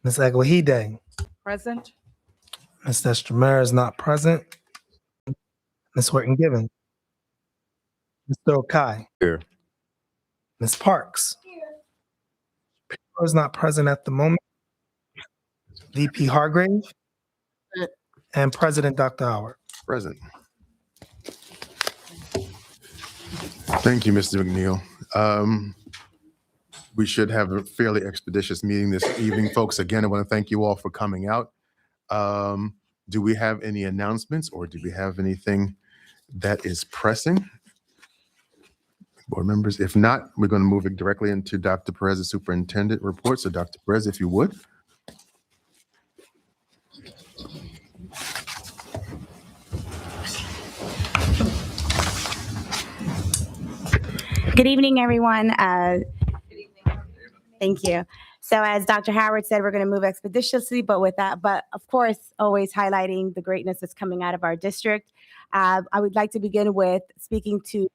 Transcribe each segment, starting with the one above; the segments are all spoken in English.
Ms. Aguahide. Present. Ms. Estromera is not present. Ms. Horton Given. Mr. Okai. Here. Ms. Parks. Here. Is not present at the moment. VP Hargrave. And President Dr. Howard. Present. Thank you, Mr. McNeil. We should have a fairly expeditious meeting this evening, folks. Again, I want to thank you all for coming out. Do we have any announcements or do we have anything that is pressing? Board members, if not, we're going to move it directly into Dr. Perez's superintendent report. So Dr. Perez, if you would. Good evening, everyone. Thank you. So as Dr. Howard said, we're going to move expeditiously, but of course, always highlighting the greatness that's coming out of our district. I would like to begin with speaking to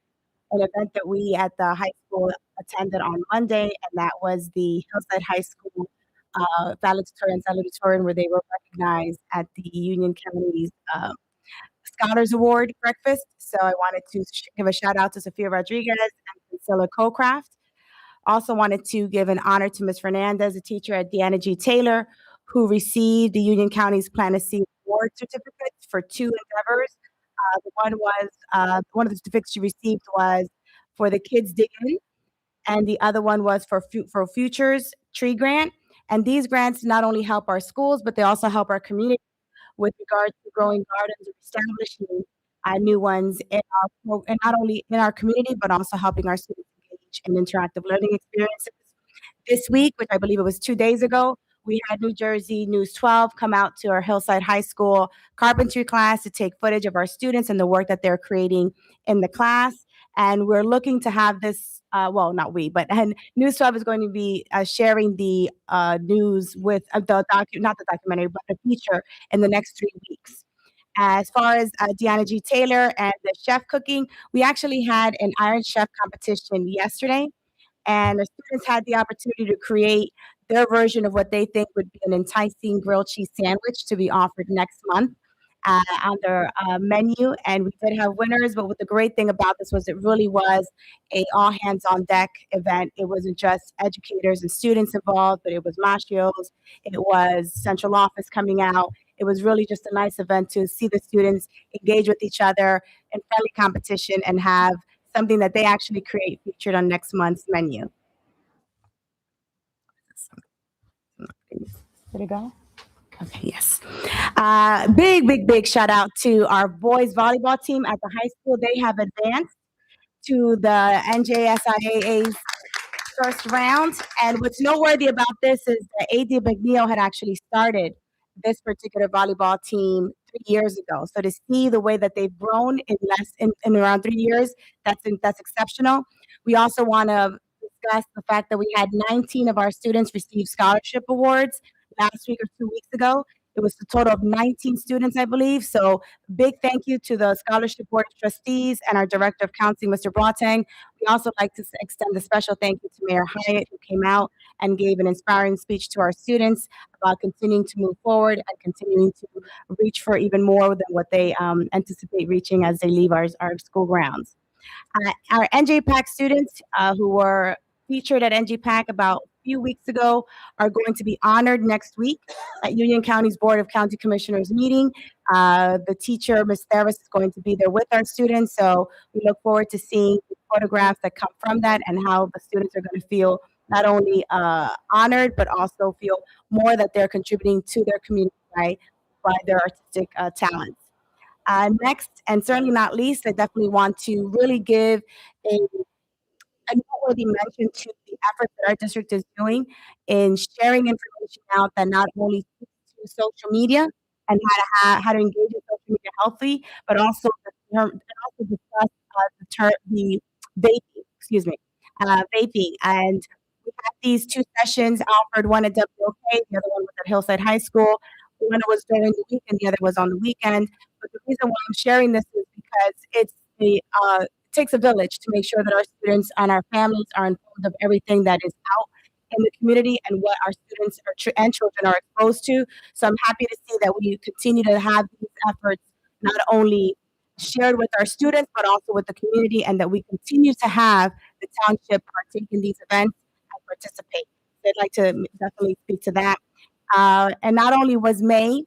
an event that we at the high school attended on Monday, and that was the Hillside High School valedictorian and salutatorian, where they were recognized at the Union County's Scholars Award breakfast. So I wanted to give a shout out to Sophia Rodriguez and Priscilla Cocraft. Also wanted to give an honor to Ms. Fernandez, a teacher at Deanna G. Taylor, who received the Union County's Plan to See Award certificates for 2 endeavors. One of the certificates she received was for the Kids Dig In, and the other one was for Futures Tree Grant. And these grants not only help our schools, but they also help our community with regard to growing gardens and establishing new ones and not only in our community, but also helping our students engage in interactive learning experiences. This week, which I believe it was 2 days ago, we had New Jersey News 12 come out to our Hillside High School carpentry class to take footage of our students and the work that they're creating in the class. And we're looking to have this, not we, but and News 12 is going to be sharing the news with not the documentary, but the feature in the next 3 weeks. As far as Deanna G. Taylor and the chef cooking, we actually had an Iron Chef competition yesterday, and the students had the opportunity to create their version of what they think would be an enticing grilled cheese sandwich to be offered next month on their menu. And we did have winners, but what the great thing about this was it really was a all hands on deck event. It wasn't just educators and students involved, but it was machios, it was central office coming out. It was really just a nice event to see the students engage with each other in friendly competition and have something that they actually create featured on next month's menu. Did it go? Okay, yes. Big shout out to our boys volleyball team at the high school. They have advanced to the NJSIAA's first round. And what's noteworthy about this is that A.D. McNeil had actually started this particular volleyball team 3 years ago. So to see the way that they've grown in around 3 years, that's exceptional. We also want to discuss the fact that we had 19 of our students receive scholarship awards last week or 2 weeks ago. It was a total of 19 students, I believe. So big thank you to the Scholarship Board of Trustees and our Director of Counseling, Mr. Boateng. We also like to extend a special thank you to Mayor Hyatt, who came out and gave an inspiring speech to our students about continuing to move forward and continuing to reach for even more than what they anticipate reaching as they leave our school grounds. Our NJPAC students who were featured at NJPAC about a few weeks ago are going to be honored next week at Union County's Board of County Commissioners meeting. The teacher, Ms. Theris, is going to be there with our students. So we look forward to seeing the photographs that come from that and how the students are going to feel not only honored, but also feel more that they're contributing to their community by their artistic talents. Next, and certainly not least, I definitely want to really give a noteworthy mention to the efforts that our district is doing in sharing information out that not only speaks to social media and how to engage in social media healthy, but also discuss the vaping, vaping. And we have these 2 sessions offered, one at WOK, the other one was at Hillside High School. One was during the week and the other was on the weekend. But the reason why I'm sharing this is because it takes a village to make sure that our students and our families are informed of everything that is out in the community and what our students and children are exposed to. So I'm happy to see that we continue to have these efforts not only shared with our students, but also with the community, and that we continue to have the township partake in these events and participate. So I'd like to definitely speak to that. And not only was May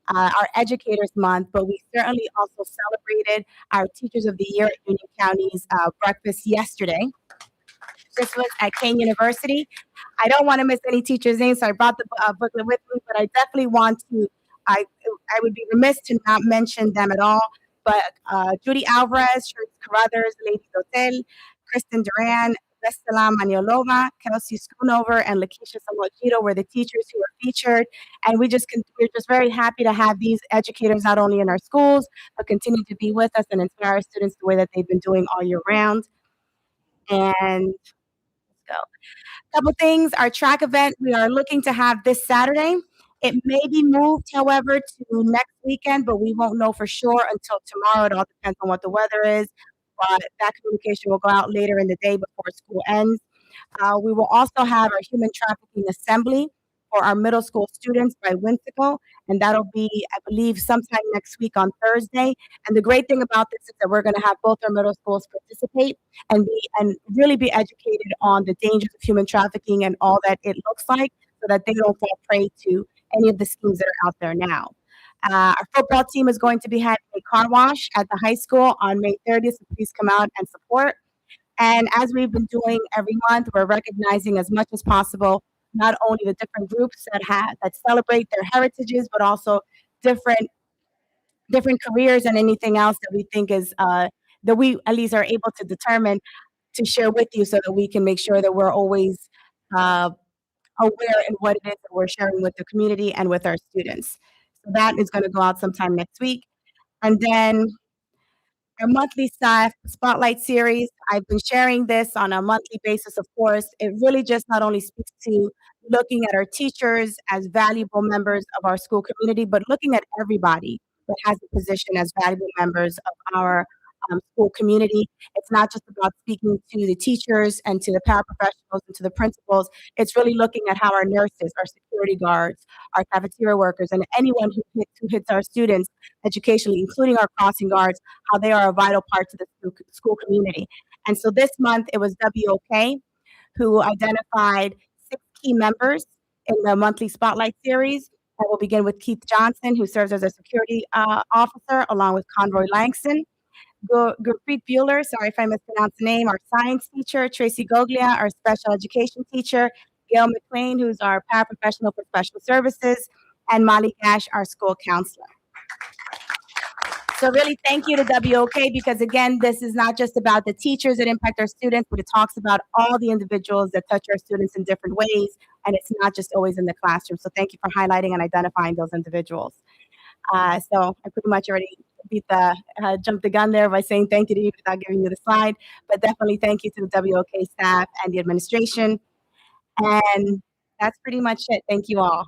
our Educators Month, but we certainly also celebrated our Teachers of the Year at Union County's breakfast yesterday. This was at Kane University. I don't want to miss any teachers' names, so I brought the booklet with me, but I definitely want to, I would be remiss to not mention them at all. But Judy Alvarez, Shirley Carruthers, Lady Dotel, Kristen Duran, Vestela Maniolova, Kelsey Schoonover, and Lakeisha Samogito were the teachers who were featured. And we're just very happy to have these educators not only in our schools, but continue to be with us and inspire our students the way that they've been doing all year round. And let's go. Couple things. Our track event we are looking to have this Saturday. It may be moved, however, to next weekend, but we won't know for sure until tomorrow. It all depends on what the weather is. But that communication will go out later in the day before school ends. We will also have our human trafficking assembly for our middle school students by Whimsical, and that'll be, I believe, sometime next week on Thursday. And the great thing about this is that we're going to have both our middle schools participate and really be educated on the dangers of human trafficking and all that it looks like, so that they don't fall prey to any of the schemes that are out there now. Our football team is going to be having a car wash at the high school on May 30th, so please come out and support. And as we've been doing every month, we're recognizing as much as possible not only the different groups that celebrate their heritages, but also different careers and anything else that we think is that we at least are able to determine to share with you, so that we can make sure that we're always aware in what it is that we're sharing with the community and with our students. So that is going to go out sometime next week. And then our monthly staff spotlight series, I've been sharing this on a monthly basis, of course. It really just not only speaks to looking at our teachers as valuable members of our school community, but looking at everybody that has a position as valuable members of our school community. It's not just about speaking to the teachers and to the paraprofessionals and to the principals. It's really looking at how our nurses, our security guards, our cafeteria workers, and anyone who hits our students educationally, including our crossing guards, how they are a vital part to the school community. And so this month it was WOK who identified 6 key members in the monthly spotlight series. And we'll begin with Keith Johnson, who serves as a security officer, along with Conroy Langston. Gurpreet Bueller, sorry if I mispronounced the name, our science teacher, Tracy Goglia, our special education teacher, Gail McLean, who's our paraprofessional for special services, and Molly Gash, our school counselor. So really thank you to WOK, because again, this is not just about the teachers that impact our students, but it talks about all the individuals that touch our students in different ways, and it's not just always in the classroom. So thank you for highlighting and identifying those individuals. So I pretty much already jumped the gun there by saying thank you to you without giving you the slide, but definitely thank you to the WOK staff and the administration. And that's pretty much it. Thank you all.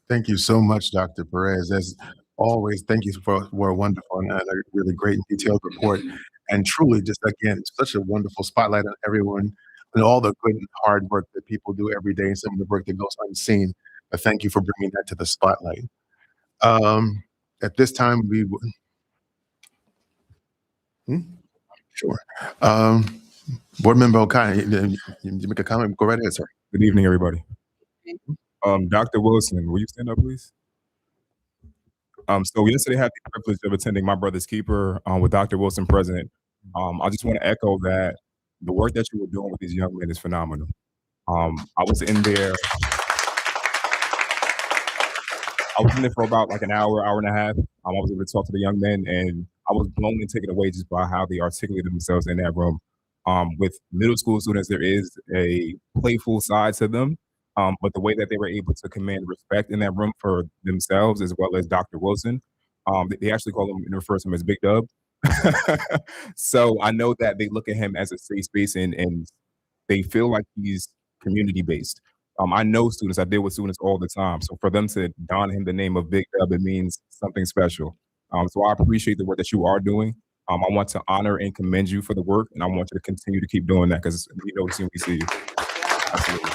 Thank you so much, Dr. Perez. As always, thank you for a wonderful and a really great and detailed report. And truly, just again, it's such a wonderful spotlight on everyone and all the good and hard work that people do every day, and some of the work that goes unseen. But thank you for bringing that to the spotlight. At this time, we would. Sure. Board Member O'Connor, you make a comment? Go right ahead, sir. Good evening, everybody. Dr. Wilson, will you stand up, please? So yesterday I had the privilege of attending My Brother's Keeper with Dr. Wilson present. I just want to echo that the work that you were doing with these young men is phenomenal. I was in there for about like an hour and a half. I was able to talk to the young men, and I was blown and taken away just by how they articulated themselves in that room. With middle school students, there is a playful side to them, but the way that they were able to command respect in that room for themselves as well as Dr. Wilson, they actually call him and refer to him as Big Dub. So I know that they look at him as a safe space and they feel like he's community-based. I know students, I deal with students all the time. So for them to don him the name of Big Dub, it means something special. So I appreciate the work that you are doing. I want to honor and commend you for the work, and I want you to continue to keep doing that because we know soon we see you. Absolutely.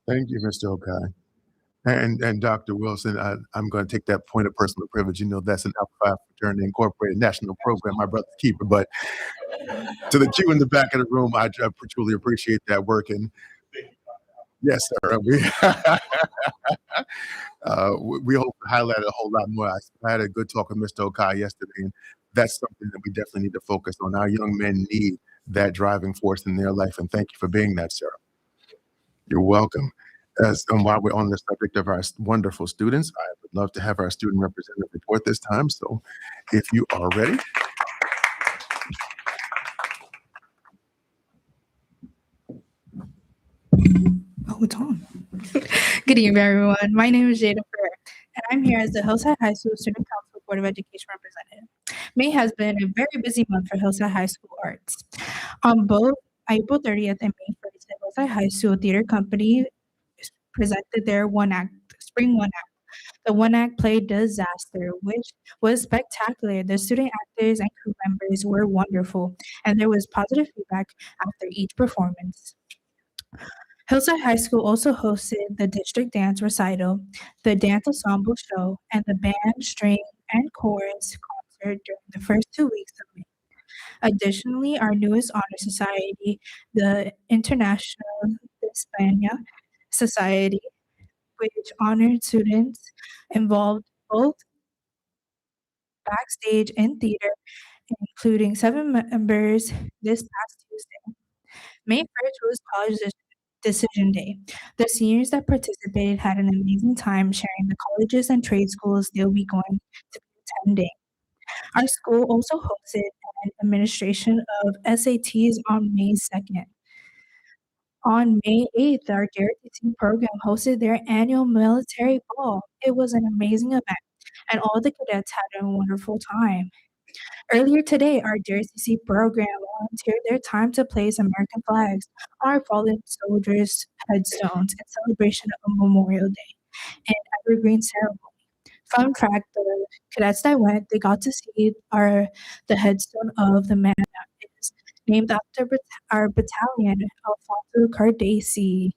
Thank you, Mr. Okai. And Dr. Wilson, I'm going to take that point of personal privilege. You know, that's an Alpha Phi Fraternity Incorporated national program, my brother's keeper. But to the Q in the back of the room, I truly appreciate that work. And yes, sir. We hope to highlight it a whole lot more. I had a good talk with Mr. Okai yesterday, and that's something that we definitely need to focus on. Our young men need that driving force in their life, and thank you for being that, sir. You're welcome. And while we're on the subject of our wonderful students, I would love to have our student representative report this time. So if you are ready. Oh, it's on. Good evening, everyone. My name is Jada Ferrer, and I'm here as the Hillside High School Student Council Board of Education representative. May has been a very busy month for Hillside High School Arts. On both April 30th and May 1st, the Hillside High School Theater Company presented their spring one act. The one act play Disaster, which was spectacular. The student actors and crew members were wonderful, and there was positive feedback after each performance. Hillside High School also hosted the district dance recital, the dance ensemble show, and the band, string, and chorus concert during the first 2 weeks of May. Additionally, our newest honor society, the International Hispania Society, which honored students involved both backstage and theater, including 7 members this past Tuesday. May 1st was College Decision Day. The seniors that participated had an amazing time sharing the colleges and trade schools they'll be going to be attending. Our school also hosted an administration of SATs on May 2nd. On May 8th, our JRTC program hosted their annual military ball. It was an amazing event, and all the cadets had a wonderful time. Earlier today, our JRTC program volunteered their time to place American flags on our fallen soldiers' headstones in celebration of Memorial Day and Evergreen ceremony. Fun fact, the cadets that went, they got to see the headstone of the man that is named after our battalion, Alfonso Cardaci.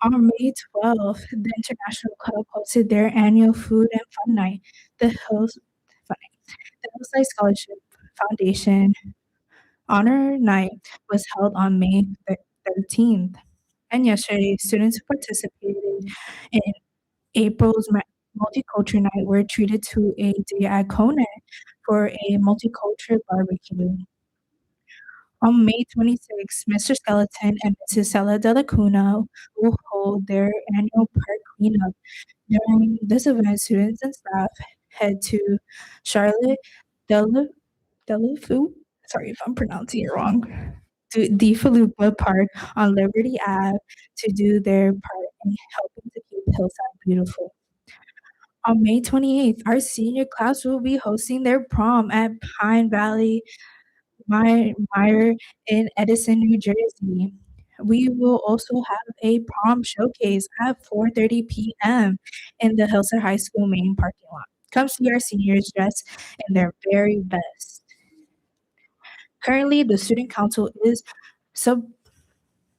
On May 12th, the International Club hosted their annual food and fun night. The Hillside Scholarship Foundation Honor Night was held on May 13th. And yesterday, students who participated in April's Multicultural Night were treated to a day at Conant for a multicultural barbecue. On May 26th, Mr. Skeleton and Mrs. Sela de la Cuna will hold their annual park cleanup. During this event, students and staff head to Charlotte Delafu, sorry if I'm pronouncing it wrong, to the Falupa Park on Liberty Ave to do their part in helping to keep Hillside beautiful. On May 28th, our senior class will be hosting their prom at Pine Valley Meyer in Edison, New Jersey. We will also have a prom showcase at 4:30 p.m. in the Hillside High School main parking lot. Come see our seniors dressed in their very best. Currently, the Student Council is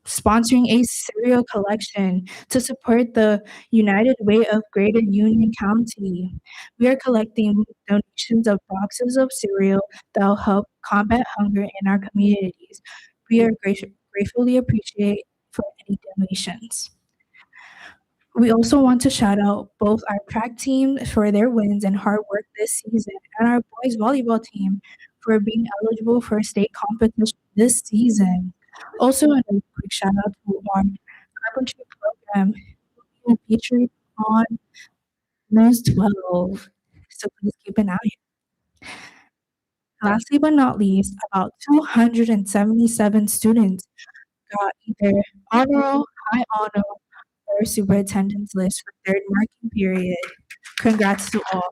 sponsoring a cereal collection to support the United Way of Greater Union County. We are collecting donations of boxes of cereal that will help combat hunger in our communities. We are gratefully appreciate for any donations. We also want to shout out both our track team for their wins and hard work this season and our boys volleyball team for being eligible for state competition this season. Also, a quick shout out to our carpentry program who will be featured on News 12. So please keep an eye out. Lastly but not least, about 277 students got either honor roll, high honor, or superintendent's list for third marking period. Congrats to all.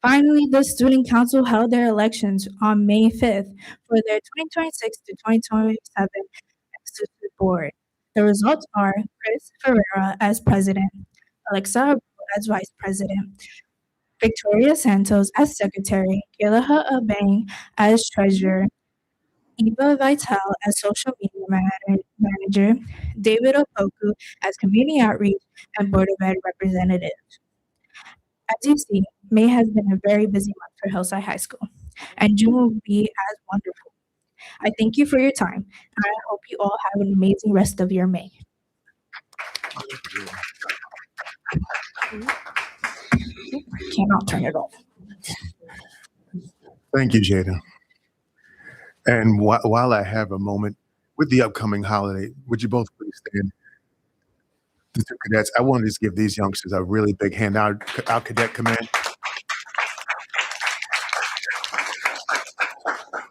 Finally, the Student Council held their elections on May 5th for their 2026 to 2027 Exclusive Board. The results are Chris Ferreira as president, Alexa Abreu as Vice President, Victoria Santos as Secretary, Kayla Abang as Treasurer, Eva Vitale as Social Media Manager, David Opoku as Community Outreach and Board of Ed Representative. As you see, May has been a very busy month for Hillside High School, and June will be as wonderful. I thank you for your time, and I hope you all have an amazing rest of your May. I cannot turn it off. Thank you, Jada. And while I have a moment with the upcoming holiday, would you both please stand? The two cadets, I wanted to just give these youngsters a really big hand. Our cadet command.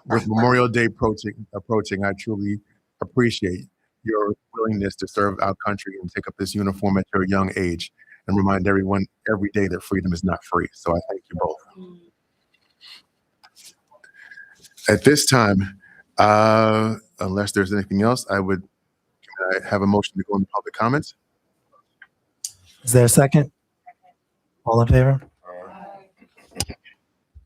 With Memorial Day approaching, I truly appreciate your willingness to serve our country and take up this uniform at your young age and remind everyone every day that freedom is not free. So I thank you both. At this time, unless there's anything else, I would have a motion to go into public comments. Is there a second? All in favor?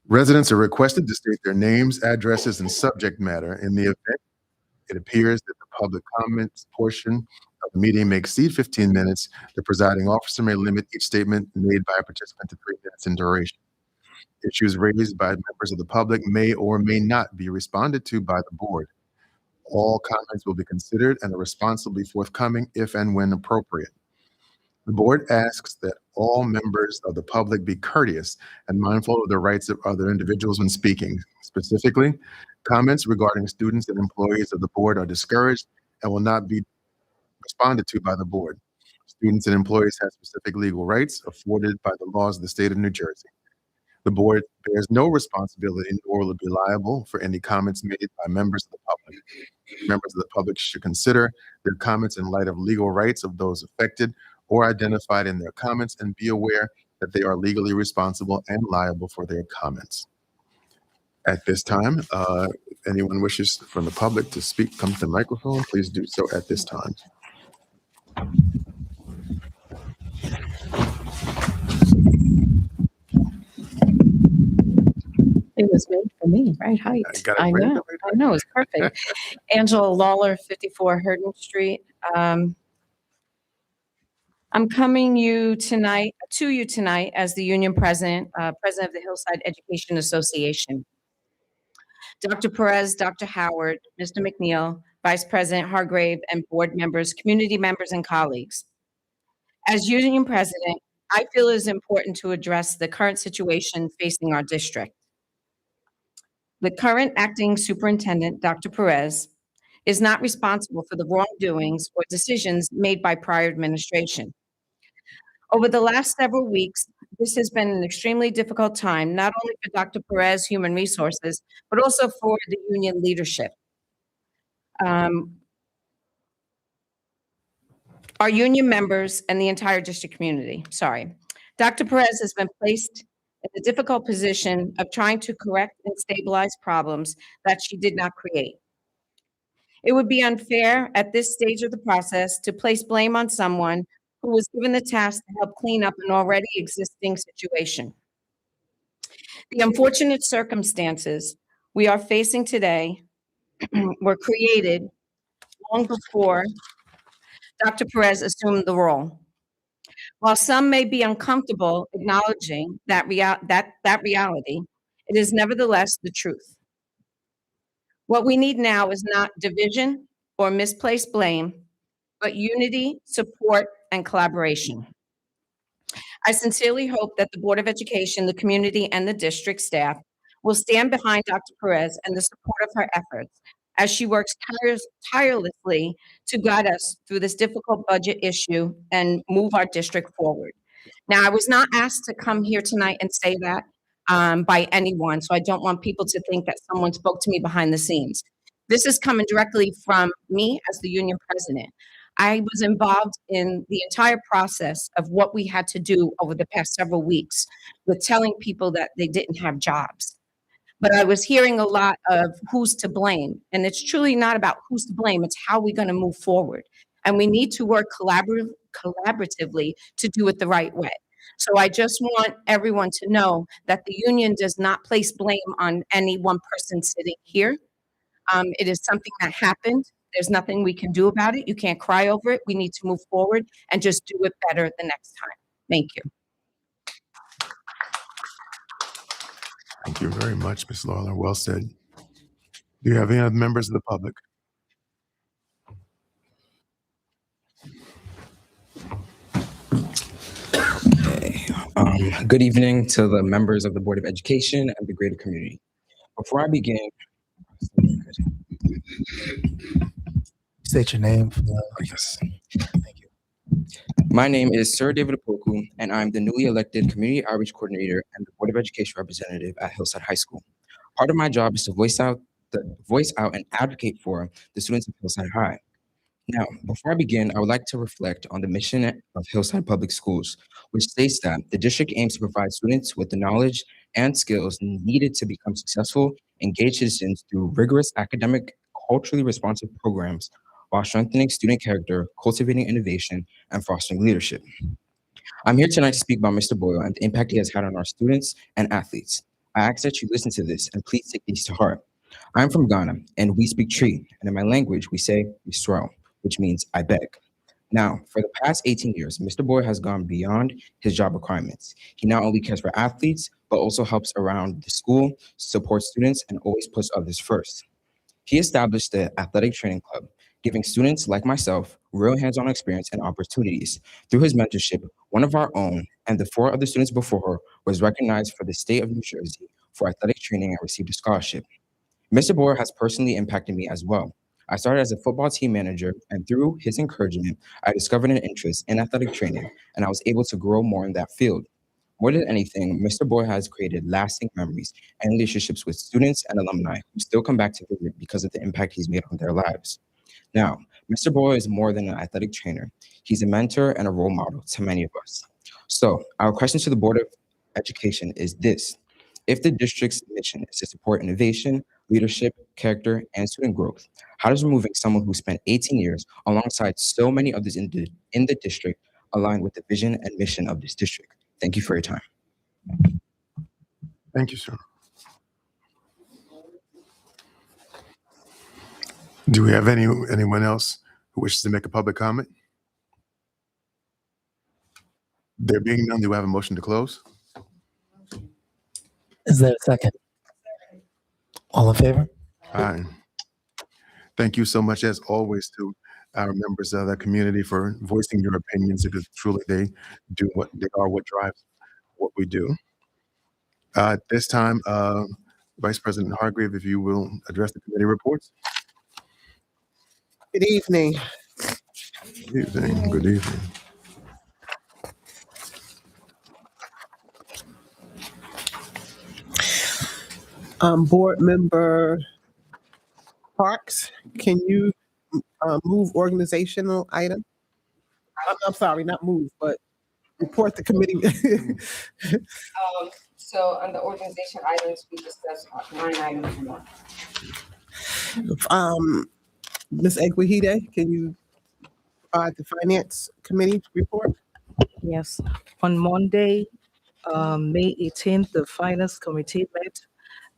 Residents are requested to state their names, addresses, and subject matter. In the event it appears that the public comments portion of the meeting may exceed 15 minutes, the presiding officer may limit each statement made by a participant to 3 minutes in duration. Issues raised by members of the public may or may not be responded to by the board. All comments will be considered and a response will be forthcoming if and when appropriate. The board asks that all members of the public be courteous and mindful of the rights of other individuals when speaking. Specifically, comments regarding students and employees of the board are discouraged and will not be responded to by the board. Students and employees have specific legal rights afforded by the laws of the state of New Jersey. The board bears no responsibility nor will it be liable for any comments made by members of the public. Members of the public should consider their comments in light of legal rights of those affected or identified in their comments and be aware that they are legally responsible and liable for their comments. At this time, if anyone wishes from the public to speak, come to the microphone, please do so at this time. It was made for me, right height. got it I right know, there, right I know, it's perfect. Angela Lawler, 54 Herden Street. I'm coming to you tonight as the union president, president of the Hillside Education Association. Dr. Perez, Dr. Howard, Mr. McNeil, Vice President Hargrave, and board members, community members, and colleagues. As union president, I feel it is important to address the current situation facing our district. The current acting superintendent, Dr. Perez, is not responsible for the wrongdoings or decisions made by prior administration. Over the last several weeks, this has been an extremely difficult time, not only for Dr. Perez, Human Resources, but also for the union leadership. Our union members and the entire district community, sorry. Dr. Perez has been placed in the difficult position of trying to correct and stabilize problems that she did not create. It would be unfair at this stage of the process to place blame on someone who was given the task to help clean up an already existing situation. The unfortunate circumstances we are facing today were created long before Dr. Perez assumed the role. While some may be uncomfortable acknowledging that reality, it is nevertheless the truth. What we need now is not division or misplaced blame, but unity, support, and collaboration. I sincerely hope that the Board of Education, the community, and the district staff will stand behind Dr. Perez and the support of her efforts as she works tirelessly to guide us through this difficult budget issue and move our district forward. Now, I was not asked to come here tonight and say that by anyone, so I don't want people to think that someone spoke to me behind the scenes. This is coming directly from me as the union president. I was involved in the entire process of what we had to do over the past several weeks with telling people that they didn't have jobs. But I was hearing a lot of who's to blame, and it's truly not about who's to blame, it's how we're gonna move forward. And we need to work collaboratively to do it the right way. So I just want everyone to know that the union does not place blame on any one person sitting here. It is something that happened. There's nothing we can do about it. You can't cry over it. We need to move forward and just do it better the next time. Thank you. Thank you very much, Ms. Lawler. Well said. Do you have any other members of the public? Good evening to the members of the Board of Education and the greater community. Before I begin, State your name. For the, yes, thank you. my name is Sir David Opoku, and I'm the newly elected Community Outreach Coordinator and the Board of Education representative at Hillside High School. Part of my job is to voice out and advocate for the students of Hillside High. Now, before I begin, I would like to reflect on the mission of Hillside Public Schools, which states that the district aims to provide students with the knowledge and skills needed to become successful, engaged citizens through rigorous academic, culturally responsive programs, while strengthening student character, cultivating innovation, and fostering leadership. I'm here tonight to speak about Mr. Boyle and the impact he has had on our students and athletes. I ask that you listen to this and please take these to heart. I'm from Ghana, and we speak Tree, and in my language, we say Yisrael, which means I beg. Now, for the past 18 years, Mr. Boyle has gone beyond his job requirements. He not only cares for athletes, but also helps around the school, supports students, and always puts others first. He established the Athletic Training Club, giving students like myself real hands-on experience and opportunities. Through his mentorship, one of our own and the 4 other students before her was recognized for the state of New Jersey for athletic training and received a scholarship. Mr. Boyer has personally impacted me as well. I started as a football team manager, and through his encouragement, I discovered an interest in athletic training, and I was able to grow more in that field. More than anything, Mr. Boyer has created lasting memories and relationships with students and alumni who still come back to visit because of the impact he's made on their lives. Now, Mr. Boyer is more than an athletic trainer. He's a mentor and a role model to many of us. So our question to the Board of Education is this: if the district's mission is to support innovation, leadership, character, and student growth, how does removing someone who spent 18 years alongside so many others in the district align with the vision and mission of this district? Thank you for your time. Thank you, sir. Do we have anyone else who wishes to make a public comment? There being none, do we have a motion to close? Is there a second? All in favor? Aye. Thank you so much, as always, to our members of the community for voicing your opinions, because truly they are what drives what we do. At this time, Vice President Hargrave, if you will address the committee reports. Good evening. Good evening. Good evening. Board Member Parks, can you move organizational item? I'm sorry, not move, but report the committee. So on the organization items, we discussed line items more. Ms. Egwahide, can you provide the Finance Committee report? Yes, on Monday, May 18th, the Finance Committee met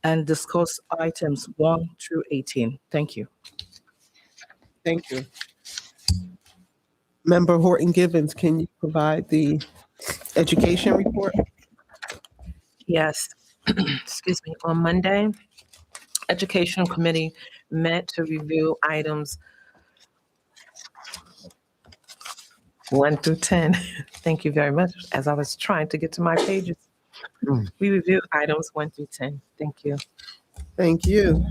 and discussed items 1 through 18. Thank you. Thank you. Member Horton Givens, can you provide the education report? Yes, excuse me, on Monday, Education Committee met to review items 1 through 10. Thank you very much. As I was trying to get to my pages, we reviewed items 1 through 10. Thank you. Thank you.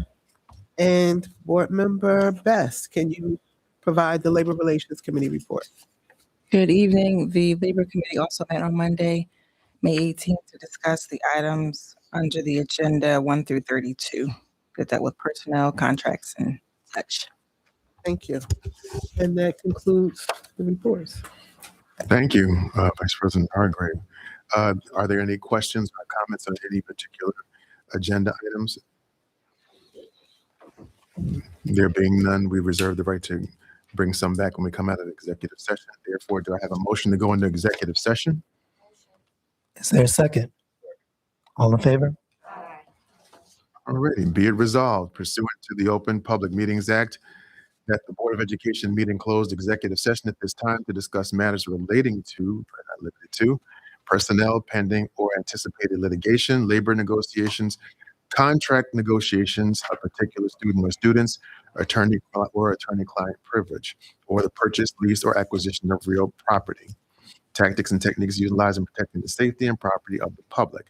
And Board Member Best, can you provide the Labor Relations Committee report? Good evening. The Labor Committee also met on Monday, May 18th, to discuss the items under the agenda 1 through 32. Did that with personnel, contracts, and such. Thank you. And that concludes the reports. Thank you, Vice President Hargrave. Are there any questions or comments on any particular agenda items? There being none, we reserve the right to bring some back when we come out of the executive session. Therefore, do I have a motion to go into executive session? Is there a second? All in favor? Alrighty, be it resolved pursuant to the Open Public Meetings Act that the Board of Education meet in closed executive session at this time to discuss matters relating to, but not limited to, personnel pending or anticipated litigation, labor negotiations, contract negotiations, a particular student or students, attorney-client privilege, or the purchase, lease, or acquisition of real property. Tactics and techniques utilized in protecting the safety and property of the public.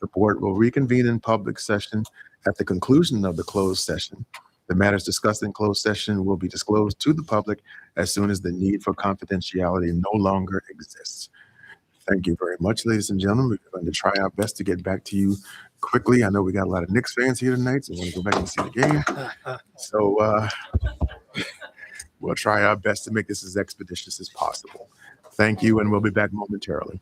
The board will reconvene in public session at the conclusion of the closed session. The matters discussed in closed session will be disclosed to the public as soon as the need for confidentiality no longer exists. Thank you very much, ladies and gentlemen. We're going to try our best to get back to you quickly. I know we got a lot of Knicks fans here tonight, so we want to go back and see the game. So we'll try our best to make this as expeditious as possible. Thank you, and we'll be back momentarily.